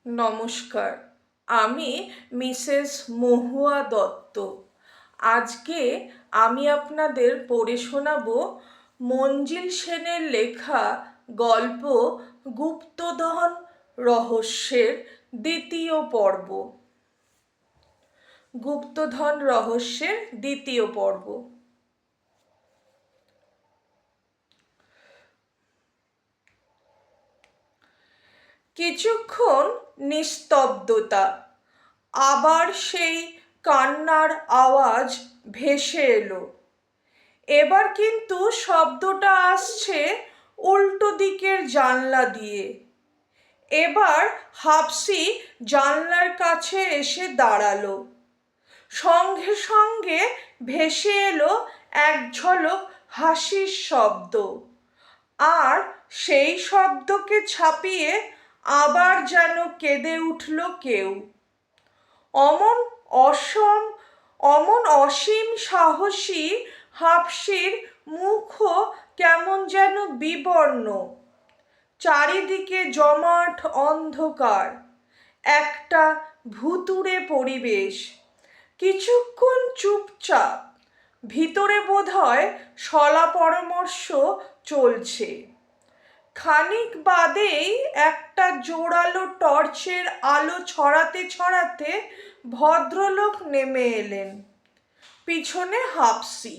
নমস্কার। আমি মিসেস মহুয়া দত্ত। আজকে আমি আপনাদের পড়ে শোনাবো মঞ্জিল সেনের লেখা গল্প গুপ্তধন রহস্যের দ্বিতীয় পর্ব। গুপ্তধন রহস্যের দ্বিতীয় পর্ব। কিছুক্ষণ নিস্তব্ধতা, আবার সেই কান্নার আওয়াজ ভেসে এলো। এবার কিন্তু শব্দটা আসছে উল্টো দিকের জানলা দিয়ে। এবার হাফসি জানলার কাছে এসে দাঁড়ালো। সঙ্গে সঙ্গে ভেসে এলো এক ঝলক হাসির শব্দ, আর সেই শব্দকে ছাপিয়ে আবার যেন কেঁদে উঠল কেউ। অমন অসম অমন অসীম সাহসী হাফসির মুখও কেমন যেন বিবর্ণ। চারিদিকে জমাট অন্ধকার, একটা ভুতুড়ে পরিবেশ। কিছুক্ষণ চুপচাপ, ভিতরে বোধহয় শলা পরামর্শ চলছে। খানিক বাদেই একটা জোরালো টর্চের আলো ছড়াতে ছড়াতে ভদ্রলোক নেমে এলেন, পিছনে হাফসি।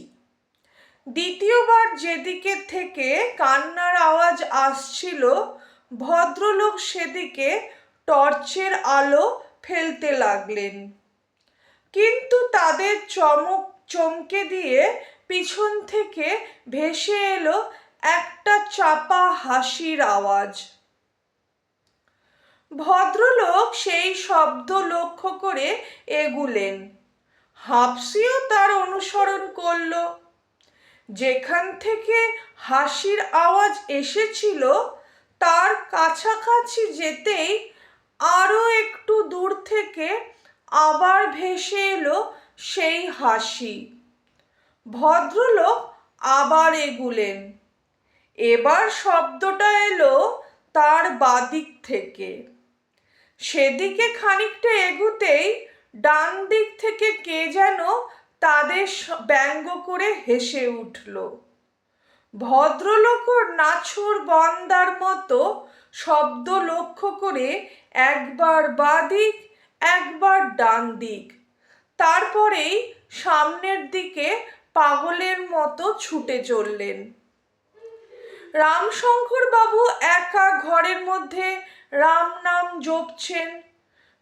দ্বিতীয়বার যেদিকে থেকে কান্নার আওয়াজ আসছিল, ভদ্রলোক সেদিকে টর্চের আলো ফেলতে লাগলেন। কিন্তু তাদের চমকে দিয়ে পিছন থেকে ভেসে এলো একটা চাপা হাসির আওয়াজ। ভদ্রলোক সেই শব্দ লক্ষ্য করে এগুলেন। হাফসিও তার অনুসরণ করল। যেখান থেকে হাসির আওয়াজ এসেছিল তার কাছাকাছি যেতেই আরো একটু দূর থেকে আবার ভেসে এলো সেই হাসি। ভদ্রলোক আবার এগুলেন। এবার শব্দটা এলো তার বাদিক থেকে। সেদিকে খানিকটা এগুতেই ডান দিক থেকে কে যেন তাদের ব্যঙ্গ করে হেসে উঠল। ভদ্রলোকও নাছোড় বন্দার মতো শব্দ লক্ষ্য করে একবার বাদিক একবার ডান দিক, তারপরেই সামনের দিকে পাগলের মতো ছুটে চললেন। রামশঙ্কর বাবু একা ঘরের মধ্যে রাম নাম জপছেন।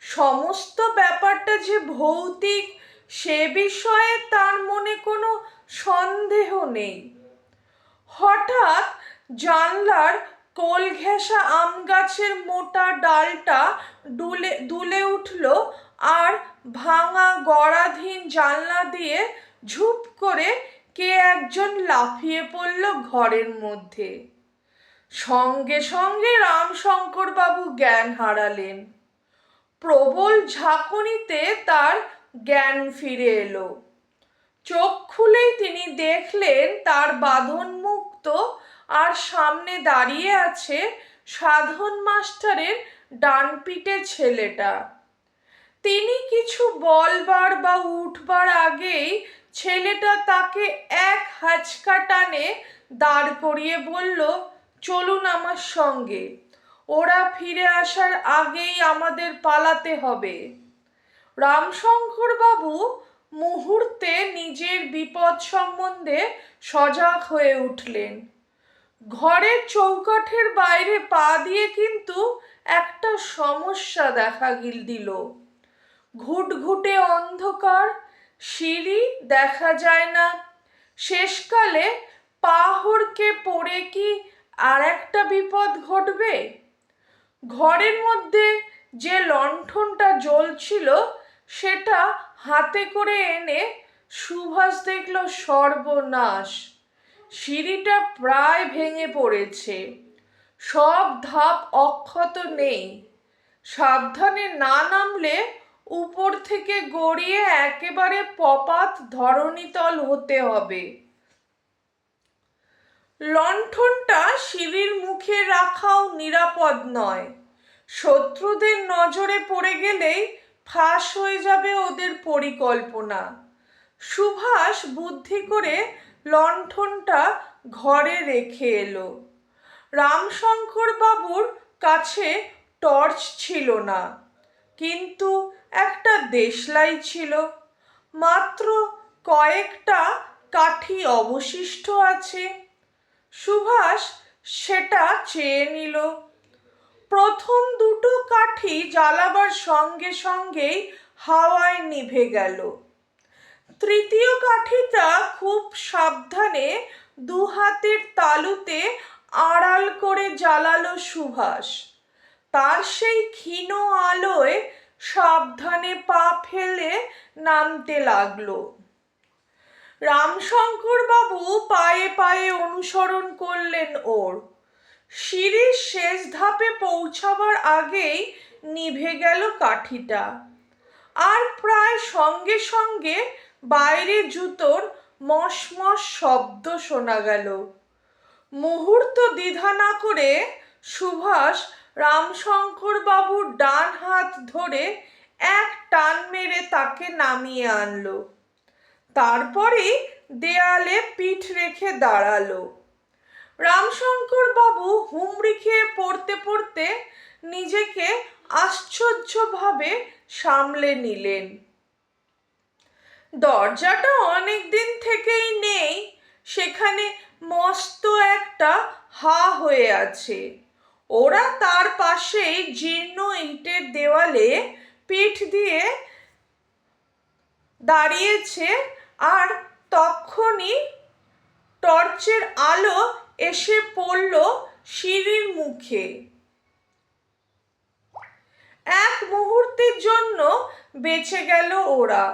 সমস্ত ব্যাপারটা যে ভৌতিক সে বিষয়ে তার মনে কোনো সন্দেহ নেই। হঠাৎ জানলার কোল ঘেঁষা আম গাছের মোটা ডালটা দুলে উঠল, আর ভাঙা গড়াধীন জানলা দিয়ে ঝুপ করে কে একজন লাফিয়ে পড়ল ঘরের মধ্যে। সঙ্গে সঙ্গে রামশঙ্কর বাবু জ্ঞান হারালেন। প্রবল ঝাঁকুনিতে তার জ্ঞান ফিরে এলো। চোখ খুলেই তিনি দেখলেন তার বাঁধনমুক্ত আর সামনে দাঁড়িয়ে আছে সাধন মাস্টারের ডানপিটে ছেলেটা। তিনি কিছু বলবার বা উঠবার আগেই ছেলেটা তাকে এক হাঁচকা টানে দাঁড় করিয়ে বলল, চলুন আমার সঙ্গে, ওরা ফিরে আসার আগেই আমাদের পালাতে হবে। রামশঙ্কর বাবু মুহূর্তে নিজের বিপদ সম্বন্ধে সজাগ হয়ে উঠলেন। ঘরের চৌকাঠের বাইরে পা দিয়ে কিন্তু একটা সমস্যা দেখা দিল। ঘুটঘুটে অন্ধকার, সিঁড়ি দেখা যায় না। শেষকালে পা হড়কে পড়ে কি আর একটা বিপদ ঘটবে? ঘরের মধ্যে যে লণ্ঠনটা জ্বলছিল সেটা হাতে করে এনে সুভাষ দেখল সর্বনাশ। সিঁড়িটা প্রায় ভেঙে পড়েছে, সব ধাপ অক্ষত নেই। সাবধানে না নামলে উপর থেকে গড়িয়ে একেবারে পপাত ধরণীতল হতে হবে। লণ্ঠনটা সিঁড়ির মুখে রাখাও নিরাপদ নয়। শত্রুদের নজরে পড়ে গেলেই ফাঁস হয়ে যাবে ওদের পরিকল্পনা। সুভাষ বুদ্ধি করে লণ্ঠনটা ঘরে রেখে এলো। রামশঙ্কর বাবুর কাছে টর্চ ছিল না, কিন্তু একটা দেশলাই ছিল। মাত্র কয়েকটা কাঠি অবশিষ্ট আছে। সুভাষ সেটা চেয়ে নিল। প্রথম দুটো কাঠি জ্বালাবার সঙ্গে সঙ্গেই হাওয়ায় নিভে গেল। তৃতীয় কাঠিটা খুব সাবধানে দু হাতের তালুতে আড়াল করে জ্বালালো সুভাষ। তার সেই ক্ষীণ আলোয় সাবধানে পা ফেলে নামতে লাগলো। রামশঙ্কর বাবু পায়ে পায়ে অনুসরণ করলেন ওর। সিঁড়ির শেষ ধাপে পৌঁছাবার আগেই নিভে গেল কাঠিটা। আর প্রায় সঙ্গে সঙ্গে বাইরে জুতোর মশমশ শব্দ শোনা গেল। মুহূর্ত দ্বিধা না করে সুভাষ রামশঙ্কর বাবুর ডান হাত ধরে এক টান মেরে তাকে নামিয়ে আনলো। তারপরে দেয়ালে পিঠ রেখে দাঁড়ালো। রামশঙ্কর বাবু হুমড়ি খেয়ে পড়তে পড়তে নিজেকে আশ্চর্যভাবে সামলে নিলেন। দরজাটা অনেক দিন থেকেই নেই, সেখানে মস্ত একটা হা হয়ে আছে। ওরা তার পাশেই জীর্ণ ইটের দেওয়ালে পিঠ দিয়ে দাঁড়িয়েছে, আর তখনই টর্চের আলো এসে পড়ল সিঁড়ির মুখে। এক মুহূর্তের জন্য বেঁচে গেল ওরা।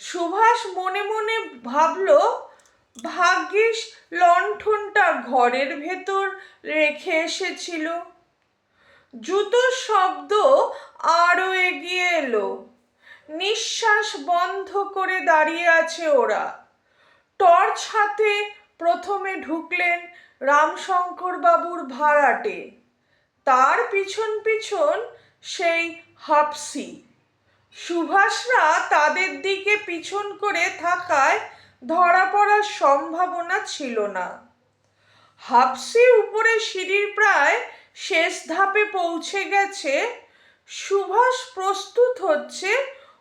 সুভাষ মনে মনে ভাবল, ভাগ্যিস লণ্ঠনটা ঘরের ভেতর রেখে এসেছিল। জুতোর শব্দ আরো এগিয়ে এলো। নিঃশ্বাস বন্ধ করে দাঁড়িয়ে আছে ওরা। টর্চ হাতে প্রথমে ঢুকলেন রামশঙ্কর বাবুর ভাড়াটে, তার পিছন পিছন সেই হাফসি। সুভাষরা তাদের দিকে পিছন করে থাকায় ধরা পড়ার সম্ভাবনা ছিল না। হাফসি উপরে সিঁড়ির প্রায় শেষ ধাপে পৌঁছে গেছে। সুভাষ প্রস্তুত হচ্ছে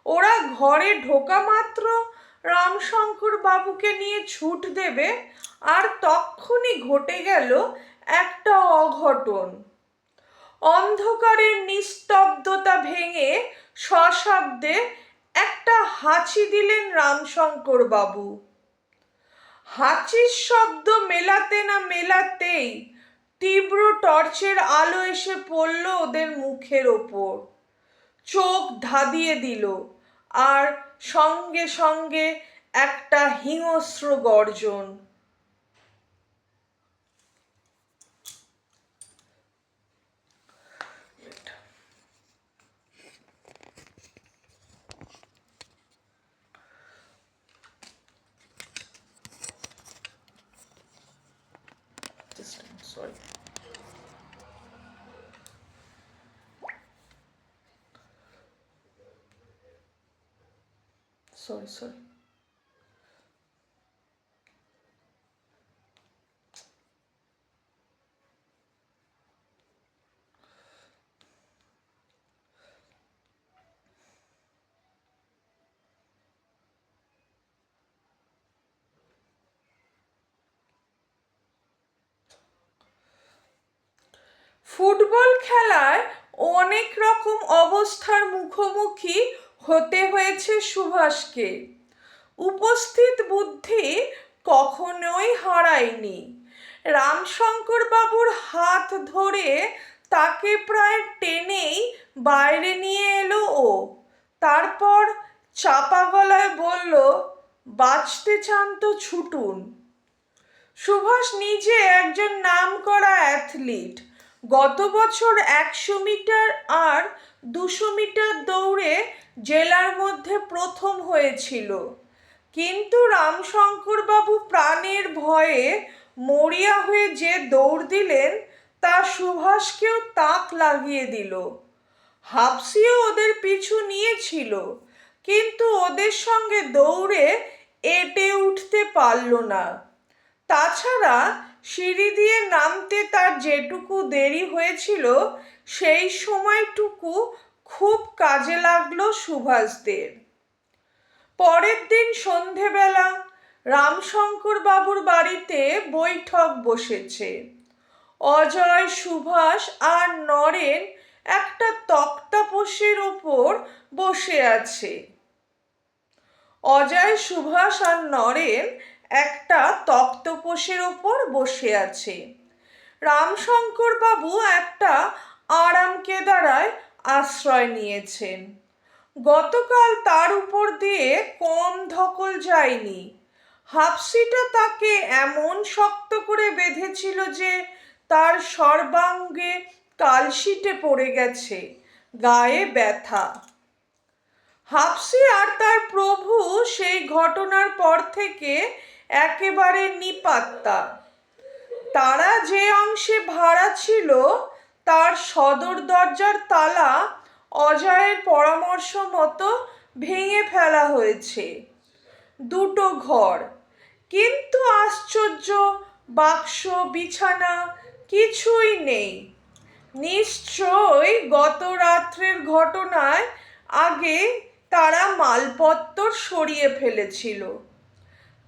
ওরা ঘরে ঢোকা মাত্র রামশঙ্কর বাবুকে নিয়ে ছুট দেবে, আর তক্ষুনি ঘটে গেল একটা অঘটন। অন্ধকারের নিস্তব্ধতা ভেঙে সশব্দে একটা হাঁচি দিলেন রামশঙ্কর বাবু। হাঁচির শব্দ মেলাতে না মেলাতেই তীব্র টর্চের আলো এসে পড়ল ওদের মুখের ওপর, চোখ ধাঁধিয়ে দিল, আর সঙ্গে সঙ্গে একটা হিংস্র গর্জন। Sorry. Sorry. ফুটবল খেলায় অনেক রকম অবস্থার মুখোমুখি হতে হয়েছে সুভাষকে। উপস্থিত বুদ্ধি কখনোই হারায়নি। রামশঙ্কর বাবুর হাত ধরে তাকে প্রায় টেনেই বাইরে নিয়ে এলো ও। তারপর চাপা গলায় বলল, বাঁচতে চান তো ছুটুন। সুভাষ নিজে একজন নামকরা অ্যাথলিট। গত বছর 100 মিটার আর 200 মিটার দৌড়ে জেলার মধ্যে প্রথম হয়েছিল। কিন্তু রামশঙ্কর বাবু প্রাণের ভয়ে মরিয়া হয়ে যে দৌড় দিলেন, তা সুভাষকেও তাক লাগিয়ে দিল। হাফসিও ওদের পিছু নিয়েছিল, কিন্তু ওদের সঙ্গে দৌড়ে এঁটে উঠতে পারল না। তাছাড়া সিঁড়ি দিয়ে নামতে তার যেটুকু দেরি হয়েছিল সেই সময়টুকু খুব কাজে লাগলো সুভাষদের। পরের দিন সন্ধেবেলা রামশঙ্কর বাবুর বাড়িতে বৈঠক বসেছে। অজয়, সুভাষ আর নরেন একটা তক্তাপোশের ওপর বসে আছে। অজয়, সুভাষ আর নরেন একটা তক্তপোশের ওপর বসে আছে। রামশঙ্কর বাবু একটা আরাম কেদারায় আশ্রয় নিয়েছেন। গতকাল তার উপর দিয়ে কম ধকল যায়নি। হাফসিটা তাকে এমন শক্ত করে বেঁধেছিল যে তার সর্বাঙ্গে কালশিটে পড়ে গেছে, গায়ে ব্যথা। হাফসি আর তার প্রভু সেই ঘটনার পর থেকে একেবারে নিপাত্তা। তারা যে অংশে ভাড়া ছিল তার সদর দরজার তালা অজয়ের পরামর্শ মতো ভেঙে ফেলা হয়েছে। দুটো ঘর, কিন্তু আশ্চর্য, বাক্স, বিছানা কিছুই নেই। নিশ্চয়ই গত রাত্রের ঘটনায় আগে তারা মালপত্তর সরিয়ে ফেলেছিল।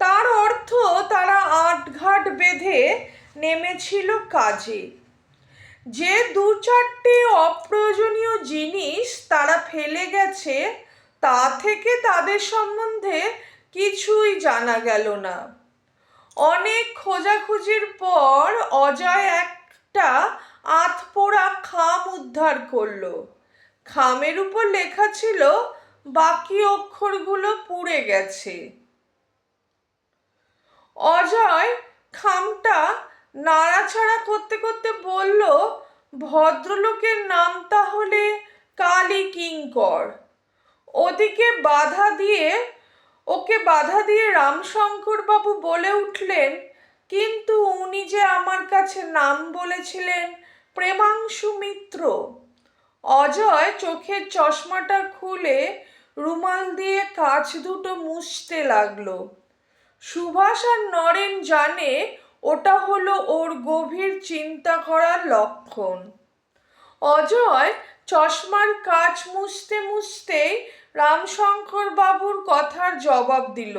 তার অর্থ তারা আঁটঘাট বেঁধে নেমেছিল কাজে। যে দু চারটে অপ্রয়োজনীয় জিনিস তারা ফেলে গেছে তা থেকে তাদের সম্বন্ধে কিছুই জানা গেল না। অনেক খোঁজাখুঁজির পর অজয় একটা আধপোড়া খাম উদ্ধার করলো। খামের উপর লেখা ছিল, বাকি অক্ষরগুলো পুড়ে গেছে। অজয় খামটা নাড়াচাড়া করতে করতে বলল, ভদ্রলোকের নাম তাহলে কালী কিঙ্কর। ওকে বাধা দিয়ে রামশঙ্কর বাবু বলে উঠলেন, কিন্তু উনি যে আমার কাছে নাম বলেছিলেন প্রেমাংশু মিত্র। অজয় চোখের চশমাটা খুলে রুমাল দিয়ে কাঁচ দুটো মুছতে লাগলো। সুভাষ আর নরেন জানে ওটা হলো ওর গভীর চিন্তা করার লক্ষণ। অজয় চশমার কাঁচ মুছতে মুছতেই রামশঙ্কর বাবুর কথার জবাব দিল।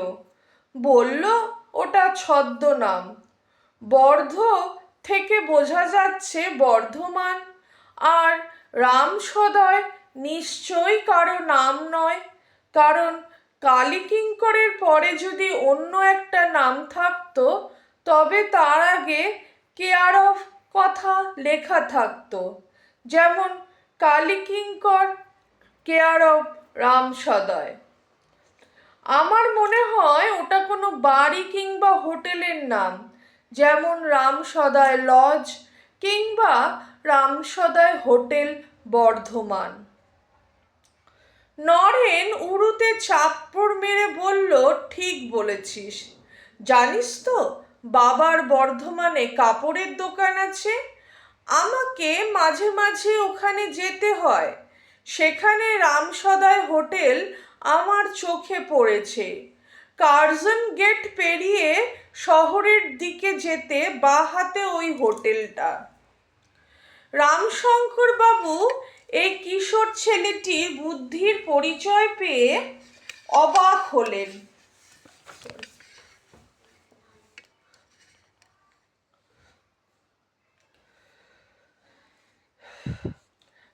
বলল, ওটা ছদ্মনাম। বর্ধ থেকে বোঝা যাচ্ছে বর্ধমান, আর রামসদয় নিশ্চয়ই কারো নাম নয়, কারণ কালীকিঙ্করের পরে যদি অন্য একটা নাম থাকতো তবে তার আগে কেয়ার অফ কথা লেখা থাকতো, যেমন কালীকিঙ্কর কেয়ার অফ রামসদয়। আমার মনে হয় ওটা কোনো বাড়ি কিংবা হোটেলের নাম, যেমন রামসদয় লজ কিংবা রামসদয় হোটেল, বর্ধমান। নরেন উড়ুতে চাপ্পড় মেরে বলল, ঠিক বলেছিস। জানিস তো, বাবার বর্ধমানে কাপড়ের দোকান আছে। আমাকে মাঝে মাঝে ওখানে যেতে হয়। সেখানে রামসদয় হোটেল আমার চোখে পড়েছে। কার্জন গেট পেরিয়ে শহরের দিকে যেতে বাঁ হাতে ওই হোটেলটা। রামশঙ্কর বাবু এই কিশোর ছেলেটির বুদ্ধির পরিচয় পেয়ে অবাক হলেন।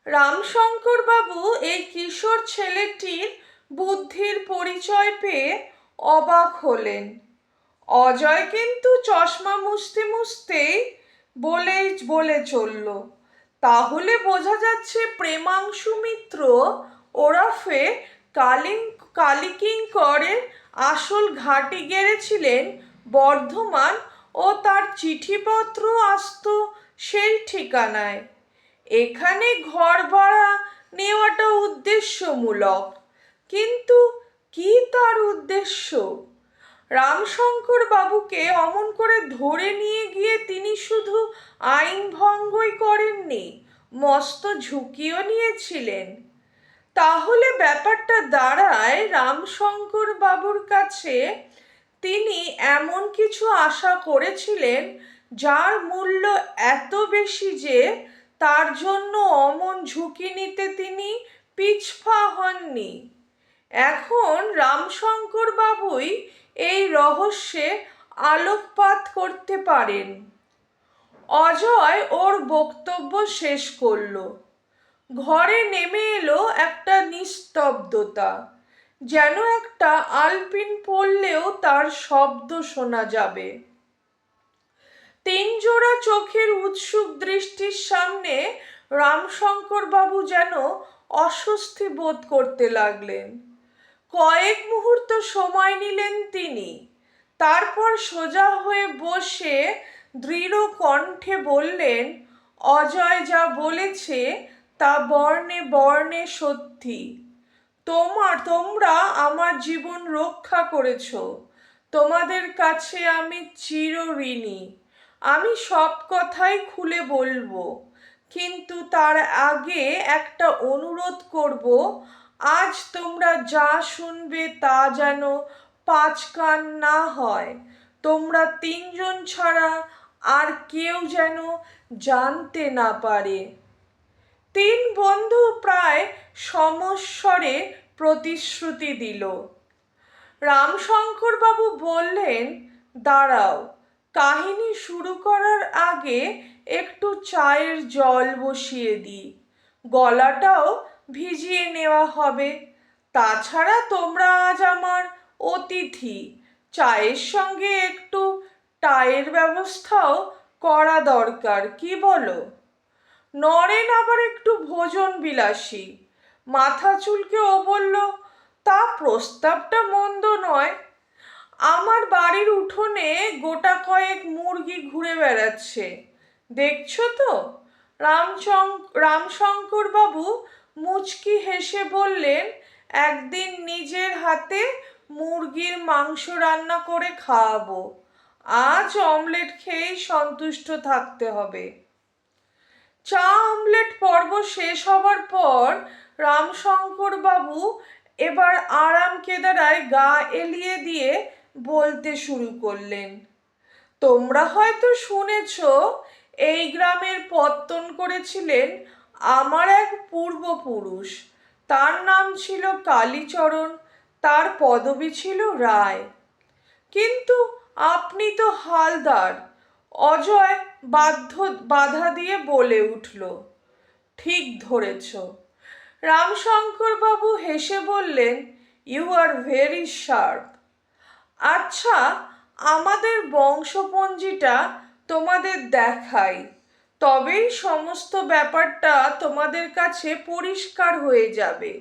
রামশঙ্কর বাবু এই কিশোর ছেলেটির বুদ্ধির পরিচয় পেয়ে অবাক হলেন। অজয় কিন্তু চশমা মুছতে মুছতেই বলে চলল, তাহলে বোঝা যাচ্ছে প্রেমাংশু মিত্র ওরফে কালীকিঙ্করের আসল ঘাঁটি গেড়েছিলেন বর্ধমান, ও তার চিঠিপত্র আসতো সেই ঠিকানায়। এখানে ঘর ভাড়া নেওয়াটা উদ্দেশ্যমূলক, কিন্তু কি তার উদ্দেশ্য? রামশঙ্কর বাবুকে অমন করে ধরে নিয়ে গিয়ে তিনি শুধু আইন ভঙ্গই করেননি, মস্ত ঝুঁকিও নিয়েছিলেন। তাহলে ব্যাপারটা দাঁড়ায় রামশঙ্কর বাবুর কাছে তিনি এমন কিছু আশা করেছিলেন যার মূল্য এত বেশি যে তার জন্য অমন ঝুঁকি নিতে তিনি পিছপা হননি। এখন রামশঙ্কর বাবুই এই রহস্যে আলোকপাত করতে পারেন। অজয় ওর বক্তব্য শেষ করলো। ঘরে নেমে এলো একটা নিস্তব্ধতা, যেন একটা আলপিন পড়লেও তার শব্দ শোনা যাবে। তিন জোড়া চোখের উৎসুক দৃষ্টির সামনে রামশঙ্কর বাবু যেন অস্বস্তি বোধ করতে লাগলেন। কয়েক মুহূর্ত সময় নিলেন তিনি, তারপর সোজা হয়ে বসে দৃঢ় কণ্ঠে বললেন, অজয় যা বলেছে তা বর্ণে বর্ণে সত্যি। তোমরা আমার জীবন রক্ষা করেছ, তোমাদের কাছে আমি চিরঋণী। আমি সব কথাই খুলে বলবো, কিন্তু তার আগে একটা অনুরোধ করব, আজ তোমরা যা শুনবে তা যেন পাঁচ কান না হয়। তোমরা তিনজন ছাড়া আর কেউ যেন জানতে না পারে। তিন বন্ধু প্রায় সমস্বরে প্রতিশ্রুতি দিল। রামশঙ্কর বাবু বললেন, দাঁড়াও, কাহিনী শুরু করার আগে একটু চায়ের জল বসিয়ে দিই, গলাটাও ভিজিয়ে নেওয়া হবে। তাছাড়া তোমরা আজ আমার অতিথি, চায়ের সঙ্গে একটু টায়ের ব্যবস্থাও করা দরকার, কি বলো? নরেন আবার একটু ভোজন বিলাসী, মাথা চুলকে ও বলল, তা প্রস্তাবটা মন্দ নয়। আমার বাড়ির উঠোনে গোটা কয়েক মুরগি ঘুরে বেড়াচ্ছে, দেখছো তো? রামশঙ্কর বাবু মুচকি হেসে বললেন, একদিন নিজের হাতে মুরগির মাংস রান্না করে খাওয়াবো, আজ অমলেট খেয়েই সন্তুষ্ট থাকতে হবে। চা অমলেট পর্ব শেষ হবার পর রামশঙ্কর বাবু এবার আরাম কেদারায় গা এলিয়ে দিয়ে বলতে শুরু করলেন, তোমরা হয়তো শুনেছ এই গ্রামের পত্তন করেছিলেন আমার এক পূর্বপুরুষ। তার নাম ছিল কালীচরণ, তার পদবি ছিল রায়। কিন্তু আপনি তো হালদার। অজয় বাধা দিয়ে বলে উঠল, ঠিক ধরেছ। রামশঙ্কর বাবু হেসে বললেন, ইউ আর ভেরি শার্প। আচ্ছা, আমাদের বংশপঞ্জিটা তোমাদের দেখাই, তবেই সমস্ত ব্যাপারটা তোমাদের কাছে পরিষ্কার হয়ে যাবে।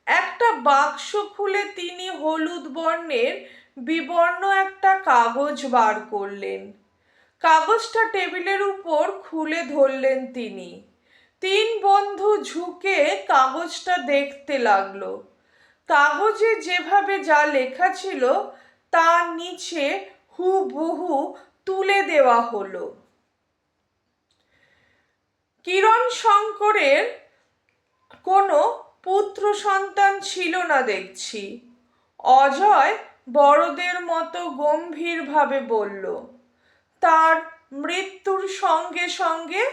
একটা বাক্স খুলে তিনি হলুদ বর্ণের বিবর্ণ একটা কাগজ বার করলেন। কাগজটা টেবিলের উপর খুলে ধরলেন তিনি। তিন বন্ধু ঝুঁকে কাগজটা দেখতে লাগলো। কাগজে যেভাবে যা লেখা ছিল তার নিচে হুবহু তুলে দেওয়া হলো। কিরণ শঙ্করের কোনো পুত্র সন্তান ছিল না দেখছি। অজয় বড়দের মতো গম্ভীরভাবে বলল, তার মৃত্যুর সঙ্গে সঙ্গে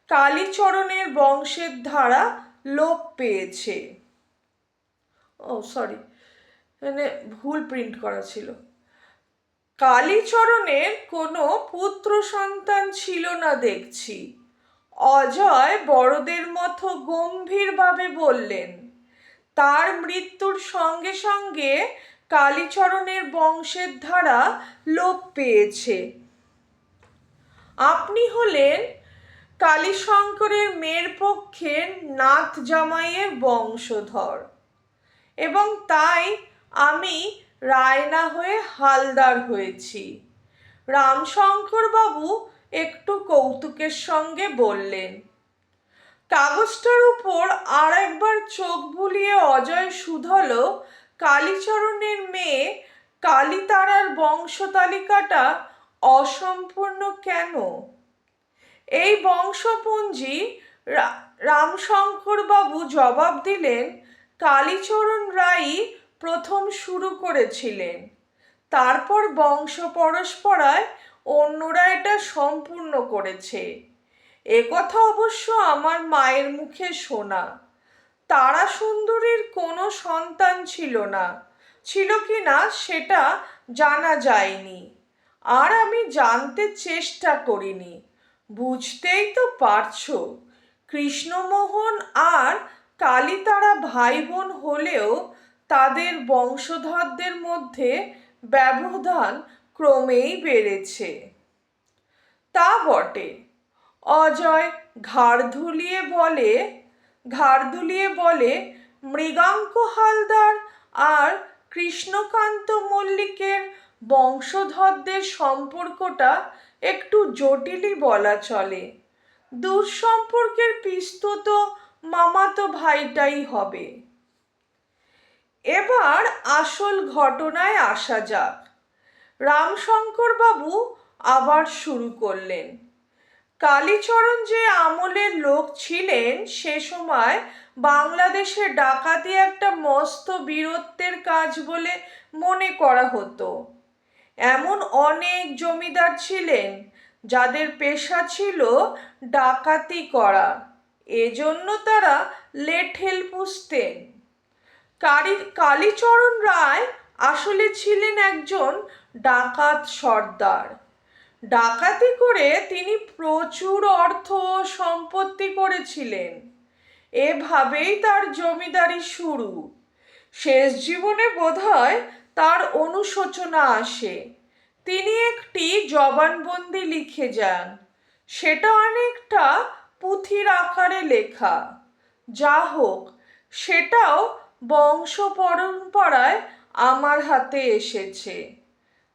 কালীচরণের বংশের ধারা লোপ পেয়েছে। সরি, মানে ভুল প্রিন্ট করা ছিল। কালীচরণের কোনো পুত্র সন্তান ছিল না দেখছি। অজয় বড়দের মতো গম্ভীরভাবে বললেন, তার মৃত্যুর সঙ্গে সঙ্গে কালীচরণের বংশের ধারা লোপ পেয়েছে। আপনি হলেন কালীশঙ্করের মেয়ের পক্ষের নাথ জামাইয়ের বংশধর, এবং তাই আমি রায় না হয়ে হালদার হয়েছি। রামশঙ্কর বাবু একটু কৌতুকের সঙ্গে বললেন। কাগজটার উপর আর একবার চোখ বুলিয়ে অজয় শুধালো, কালীচরণের মেয়ে কালীতারার বংশ তালিকাটা অসম্পূর্ণ কেন? এই বংশপুঞ্জি রামশঙ্কর বাবু জবাব দিলেন, কালীচরণ রায়ই প্রথম শুরু করেছিলেন, তারপর বংশ পরস্পরায় অন্যরা এটা সম্পূর্ণ করেছে। একথা অবশ্য আমার মায়ের মুখে শোনা। তারা সুন্দরীর কোনো সন্তান ছিল না, ছিল কি না সেটা জানা যায়নি, আর আমি জানতে চেষ্টা করিনি। বুঝতেই তো পারছো, কৃষ্ণমোহন আর কালীতারা ভাই বোন হলেও তাদের বংশধরদের মধ্যে ব্যবধান ক্রমেই বেড়েছে। তা বটে। অজয় ঘাড় দুলিয়ে বলে মৃগাঙ্ক হালদার আর কৃষ্ণকান্ত মল্লিকের বংশধরদের সম্পর্কটা একটু জটিলই বলা চলে। দূর সম্পর্কের পিস্তুত মামাতো ভাইটাই হবে। এবার আসল ঘটনায় আসা যাক। রামশঙ্কর বাবু আবার শুরু করলেন, কালীচরণ যে আমলের লোক ছিলেন সে সময় বাংলাদেশে ডাকাতি একটা মস্ত বীরত্বের কাজ বলে মনে করা হতো। এমন অনেক জমিদার ছিলেন যাদের পেশা ছিল ডাকাতি করা, এজন্য তারা লেঠেল পুষতেন। কালীচরণ রায় আসলে ছিলেন একজন ডাকাত সর্দার। ডাকাতি করে তিনি প্রচুর অর্থ ও সম্পত্তি করেছিলেন। এভাবেই তার জমিদারি শুরু। শেষ জীবনে বোধহয় তার অনুশোচনা আসে। তিনি একটি জবানবন্দি লিখে যান, সেটা অনেকটা পুঁথির আকারে লেখা। যা হোক, সেটাও বংশ পরম্পরায় আমার হাতে এসেছে,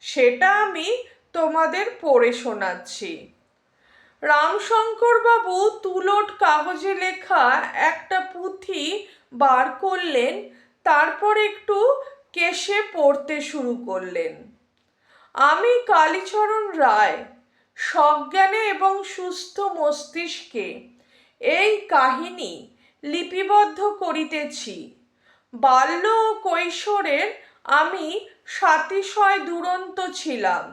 সেটা আমি তোমাদের পড়ে শোনাচ্ছি। রামশঙ্কর বাবু তুলোট কাগজে লেখা একটা পুঁথি বার করলেন, তারপর একটু কেশে পড়তে শুরু করলেন। আমি কালীচরণ রায় সজ্ঞানে এবং সুস্থ মস্তিষ্কে এই কাহিনী লিপিবদ্ধ করিতেছি। বাল্য ও কৈশোরের আমি সাতিশয় দুরন্ত ছিলাম।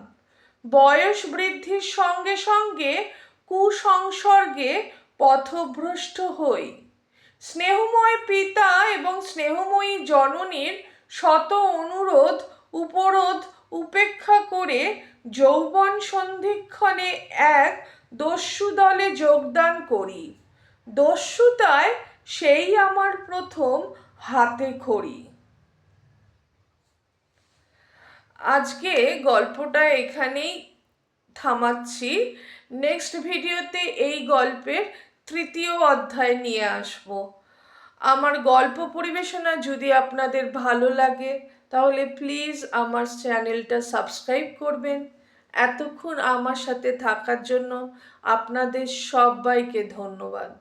বয়স বৃদ্ধির সঙ্গে সঙ্গে কুসংসর্গে পথভ্রষ্ট হই। স্নেহময় পিতা এবং স্নেহময়ী জননীর শত অনুরোধ উপরোধ উপেক্ষা করে যৌবন সন্ধিক্ষণে এক দস্যু দলে যোগদান করি। দস্যুতায় সেই আমার প্রথম হাতে খড়ি। আজকে গল্পটা এখানেই থামাচ্ছি। নেক্সট ভিডিওতে এই গল্পের তৃতীয় অধ্যায় নিয়ে আসব। আমার গল্প পরিবেশনা যদি আপনাদের ভালো লাগে তাহলে প্লিজ আমার চ্যানেলটা সাবস্ক্রাইব করবেন। এতক্ষণ আমার সাথে থাকার জন্য আপনাদের সবাইকে ধন্যবাদ।